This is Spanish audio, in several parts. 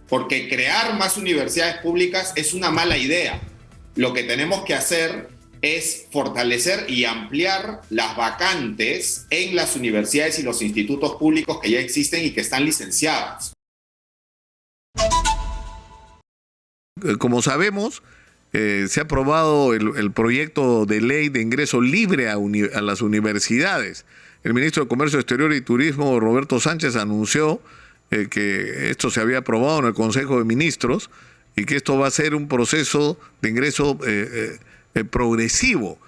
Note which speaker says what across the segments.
Speaker 1: porque crear más universidades públicas es una mala idea. Lo que tenemos que hacer es fortalecer y ampliar las vacantes en las universidades y los institutos públicos que ya existen y que están licenciados.
Speaker 2: Como sabemos, se ha aprobado el proyecto de ley de ingreso libre a las universidades. El ministro de Comercio Exterior y Turismo, Roberto Sánchez, anunció que esto se había aprobado en el Consejo de Ministros y que esto va a ser un proceso de ingreso progresivo.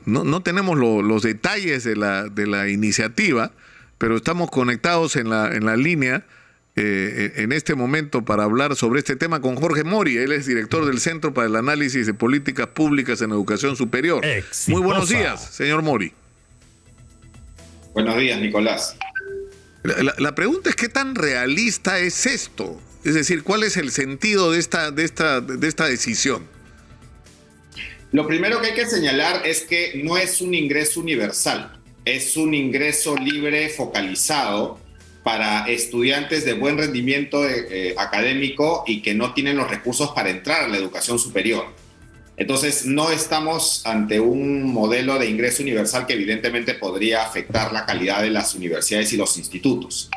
Speaker 2: No tenemos los detalles de la iniciativa, pero estamos conectados en la línea en este momento para hablar sobre este tema con Jorge Mori. Él es director del Centro para el Análisis de Políticas Públicas en Educación Superior.
Speaker 3: Exitosa.
Speaker 2: Muy buenos días, señor Mori.
Speaker 1: Buenos días, Nicolás.
Speaker 2: La pregunta es ¿qué tan realista es esto? Es decir, ¿cuál es el sentido de esta decisión?
Speaker 1: Lo primero que hay que señalar es que no es un ingreso universal, es un ingreso libre focalizado para estudiantes de buen rendimiento académico y que no tienen los recursos para entrar a la educación superior. Entonces, no estamos ante un modelo de ingreso universal que evidentemente podría afectar la calidad de las universidades y los institutos.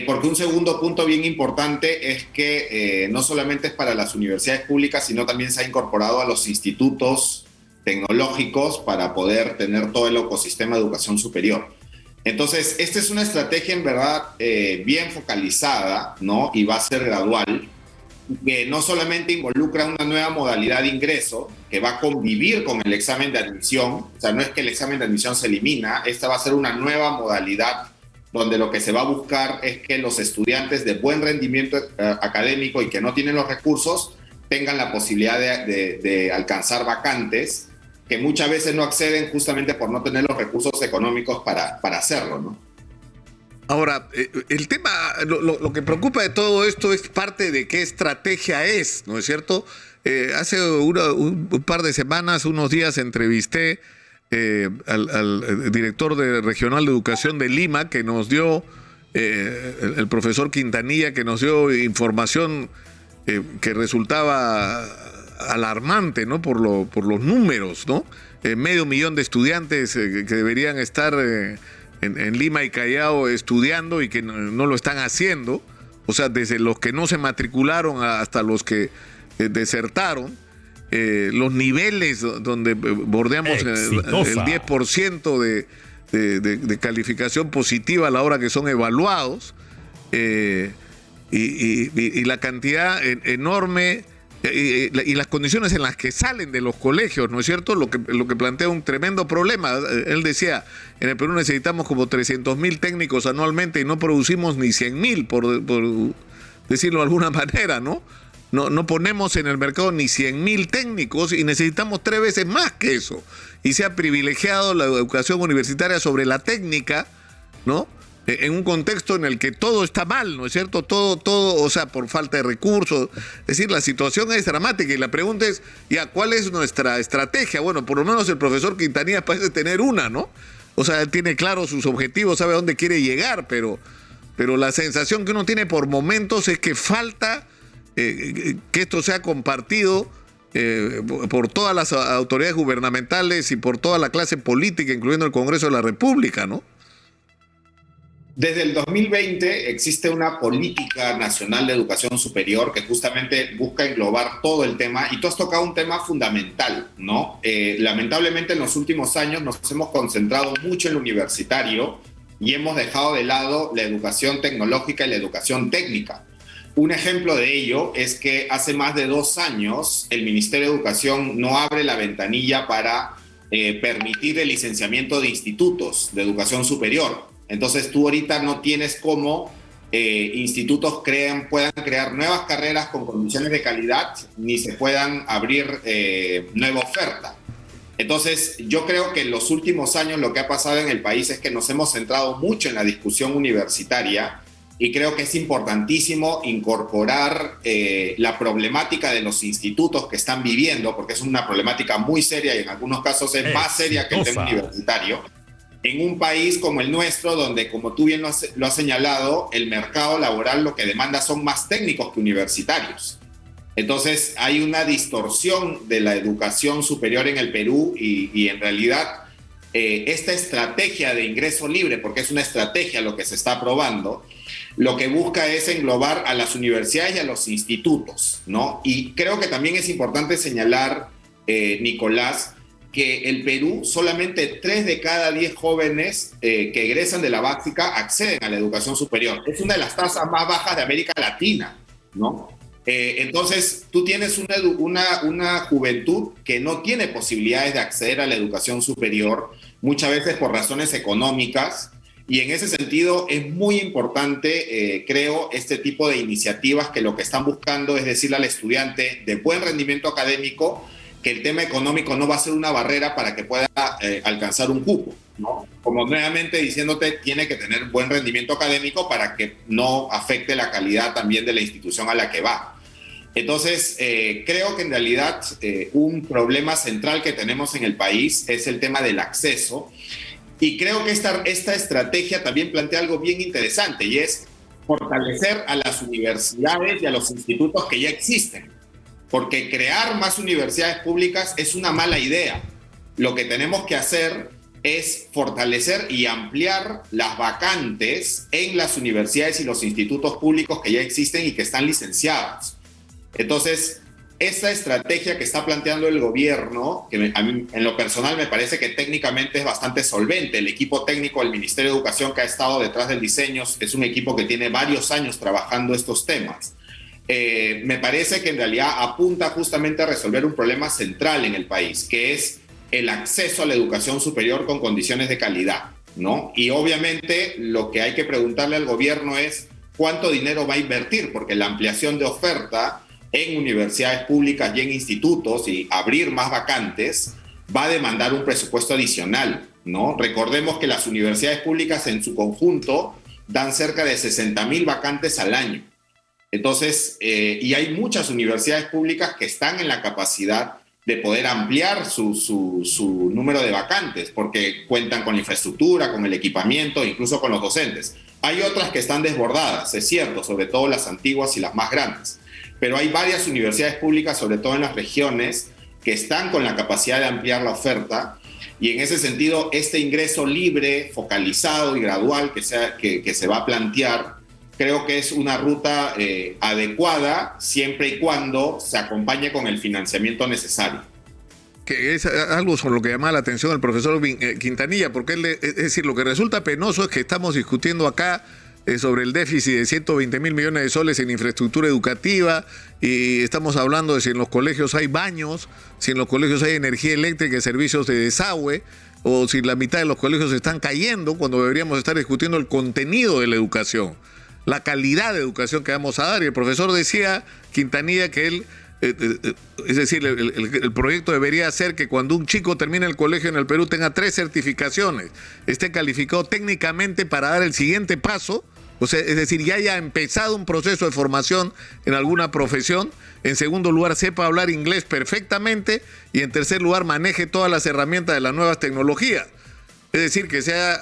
Speaker 1: Porque un segundo punto bien importante es que no solamente es para las universidades públicas, sino también se ha incorporado a los institutos tecnológicos para poder tener todo el ecosistema de educación superior. Entonces, esta es una estrategia en verdad bien focalizada, ¿no? Y va a ser gradual, que no solamente involucra una nueva modalidad de ingreso, que va a convivir con el examen de admisión, o sea, no es que el examen de admisión se elimina, esta va a ser una nueva modalidad donde lo que se va a buscar es que los estudiantes de buen rendimiento académico y que no tienen los recursos tengan la posibilidad de alcanzar vacantes que muchas veces no acceden justamente por no tener los recursos económicos para hacerlo, ¿no?
Speaker 2: Ahora, el tema, lo que preocupa de todo esto es parte de qué estrategia es, ¿no es cierto? Hace un par de semanas, unos días, entrevisté al director regional de educación de Lima, que nos dio, el profesor Quintanilla, que nos dio información que resultaba alarmante, ¿no? Por los números, ¿no? 500,000 de estudiantes que deberían estar en Lima y Callao estudiando y que no lo están haciendo, o sea, desde los que no se matricularon hasta los que desertaron, los niveles donde bordeamos el 10% de calificación positiva a la hora que son evaluados, y la cantidad enorme y las condiciones en las que salen de los colegios, ¿no es cierto? Lo que plantea un tremendo problema. Él decía, en el Perú necesitamos como 300,000 técnicos anualmente y no producimos ni 100,000, por decirlo de alguna manera, ¿no? No ponemos en el mercado ni 100,000 técnicos y necesitamos 3 veces más que eso. Y se ha privilegiado la educación universitaria sobre la técnica, ¿no? En un contexto en el que todo está mal, ¿no es cierto? Todo, o sea, por falta de recursos. Es decir, la situación es dramática y la pregunta es, ya, ¿cuál es nuestra estrategia? Bueno, por lo menos el profesor Quintanilla parece tener una, ¿no? O sea, él tiene claro sus objetivos, sabe a dónde quiere llegar, pero la sensación que uno tiene por momentos es que falta que esto sea compartido por todas las autoridades gubernamentales y por toda la clase política, incluyendo el Congreso de la República, ¿no?
Speaker 1: Desde el 2020 existe una política nacional de educación superior que justamente busca englobar todo el tema, y tú has tocado un tema fundamental, ¿no? Lamentablemente en los últimos años nos hemos concentrado mucho en lo universitario y hemos dejado de lado la educación tecnológica y la educación técnica. Un ejemplo de ello es que hace más de 2 años el Ministerio de Educación no abre la ventanilla para permitir el licenciamiento de institutos de educación superior. Entonces tú ahorita no tienes cómo institutos puedan crear nuevas carreras con condiciones de calidad, ni se puedan abrir nueva oferta. Entonces yo creo que en los últimos años lo que ha pasado en el país es que nos hemos centrado mucho en la discusión universitaria, y creo que es importantísimo incorporar la problemática de los institutos que están viviendo, porque es una problemática muy seria y en algunos casos es más seria que el tema universitario. en un país como el nuestro, donde, como tú bien lo has señalado, el mercado laboral lo que demanda son más técnicos que universitarios. Entonces hay una distorsión de la educación superior en el Perú y en realidad esta estrategia de ingreso libre, porque es una estrategia lo que se está aprobando, lo que busca es englobar a las universidades y a los institutos, ¿no? Y creo que también es importante señalar, Nicolás, que el Perú, solamente 3 de cada 10 jóvenes que egresan de la básica acceden a la educación superior. Es una de las tasas más bajas de América Latina, ¿no? Entonces, tú tienes una juventud que no tiene posibilidades de acceder a la educación superior, muchas veces por razones económicas, y en ese sentido es muy importante, creo, este tipo de iniciativas que lo que están buscando es decirle al estudiante de buen rendimiento académico que el tema económico no va a ser una barrera para que pueda alcanzar un cupo, ¿no? Como nuevamente diciéndote, tiene que tener buen rendimiento académico para que no afecte la calidad también de la institución a la que va. Entonces, creo que en realidad un problema central que tenemos en el país es el tema del acceso, y creo que esta estrategia también plantea algo bien interesante, y es fortalecer a las universidades y a los institutos que ya existen, porque crear más universidades públicas es una mala idea. Lo que tenemos que hacer es fortalecer y ampliar las vacantes en las universidades y los institutos públicos que ya existen y que están licenciados. Entonces, esta estrategia que está planteando el gobierno, que a mí en lo personal me parece que técnicamente es bastante solvente, el equipo técnico del Ministerio de Educación que ha estado detrás del diseño es un equipo que tiene varios años trabajando estos temas. Me parece que en realidad apunta justamente a resolver un problema central en el país, que es el acceso a la educación superior con condiciones de calidad, ¿no? Y obviamente lo que hay que preguntarle al gobierno es cuánto dinero va a invertir, porque la ampliación de oferta en universidades públicas y en institutos y abrir más vacantes va a demandar un presupuesto adicional, ¿no? Recordemos que las universidades públicas en su conjunto dan cerca de 60,000 vacantes al año. Entonces, y hay muchas universidades públicas que están en la capacidad de poder ampliar su número de vacantes, porque cuentan con la infraestructura, con el equipamiento, incluso con los docentes. Hay otras que están desbordadas, es cierto, sobre todo las antiguas y las más grandes. Pero hay varias universidades públicas, sobre todo en las regiones, que están con la capacidad de ampliar la oferta, y en ese sentido, este ingreso libre, focalizado y gradual que se va a plantear, creo que es una ruta adecuada siempre y cuando se acompañe con el financiamiento necesario.
Speaker 2: Que es algo sobre lo que llamaba la atención el profesor Quintanilla, porque es decir, lo que resulta penoso es que estamos discutiendo acá sobre el déficit de 120,000 millones de soles en infraestructura educativa, y estamos hablando de si en los colegios hay baños, si en los colegios hay energía eléctrica y servicios de desagüe, o si la mitad de los colegios están cayendo, cuando deberíamos estar discutiendo el contenido de la educación, la calidad de educación que vamos a dar. Y el profesor decía, Quintanilla, que él, es decir, el proyecto debería ser que cuando un chico termine el colegio en el Perú tenga 3 certificaciones, esté calificado técnicamente para dar el siguiente paso, o sea, es decir, ya haya empezado un proceso de formación en alguna profesión. En segundo lugar, sepa hablar inglés perfectamente, y en tercer lugar, maneje todas las herramientas de las nuevas tecnologías. Es decir, que sea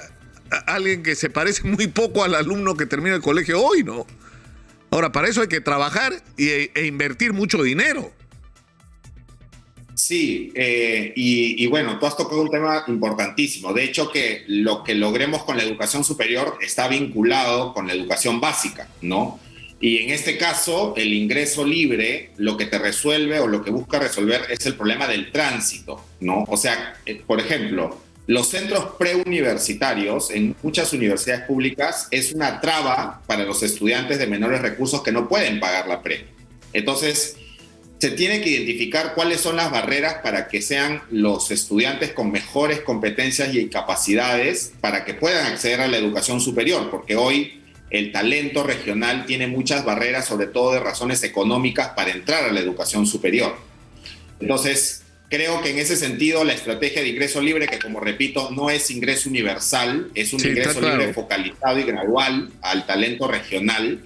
Speaker 2: alguien que se parece muy poco al alumno que termina el colegio hoy, ¿no? Ahora, para eso hay que trabajar e invertir mucho dinero.
Speaker 1: Sí, y bueno, tú has tocado un tema importantísimo. De hecho, que lo que logremos con la educación superior está vinculado con la educación básica, ¿no? Y en este caso, el ingreso libre lo que te resuelve o lo que busca resolver es el problema del tránsito, ¿no? O sea, por ejemplo, los centros preuniversitarios en muchas universidades públicas es una traba para los estudiantes de menores recursos que no pueden pagar la pre. Entonces, se tiene que identificar cuáles son las barreras para que sean los estudiantes con mejores competencias y capacidades para que puedan acceder a la educación superior, porque hoy el talento regional tiene muchas barreras, sobre todo de razones económicas, para entrar a la educación superior. Entonces, creo que en ese sentido la estrategia de ingreso libre, que como repito, no es ingreso universal, es un ingreso libre focalizado y gradual al talento regional,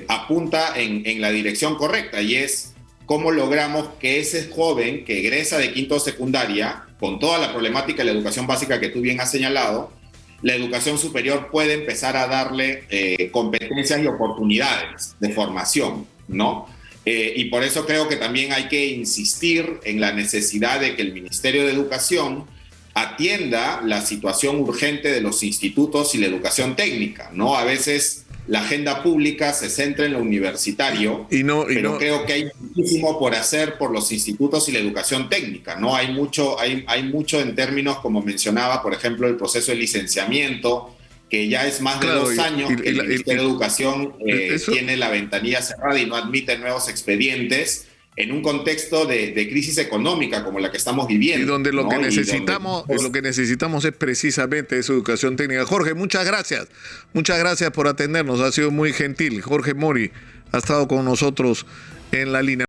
Speaker 1: apunta en la dirección correcta, y es cómo logramos que ese joven que egresa de quinto secundaria con toda la problemática de la educación básica que tú bien has señalado, la educación superior puede empezar a darle competencias y oportunidades de formación, ¿no? Y por eso creo que también hay que insistir en la necesidad de que el Ministerio de Educación atienda la situación urgente de los institutos y la educación técnica, ¿no? A veces la agenda pública se centra en lo universitario, pero creo que hay muchísimo por hacer por los institutos y la educación técnica, ¿no? Hay mucho en términos, como mencionaba, por ejemplo, el proceso de licenciamiento, que ya es más de 2 años que el Ministerio de Educación tiene la ventanilla cerrada y no admite nuevos expedientes en un contexto de crisis económica como la que estamos viviendo.
Speaker 2: Y donde lo que necesitamos es precisamente esa educación técnica. Jorge, muchas gracias. Muchas gracias por atendernos. Ha sido muy gentil. Jorge Mori ha estado con nosotros en la línea.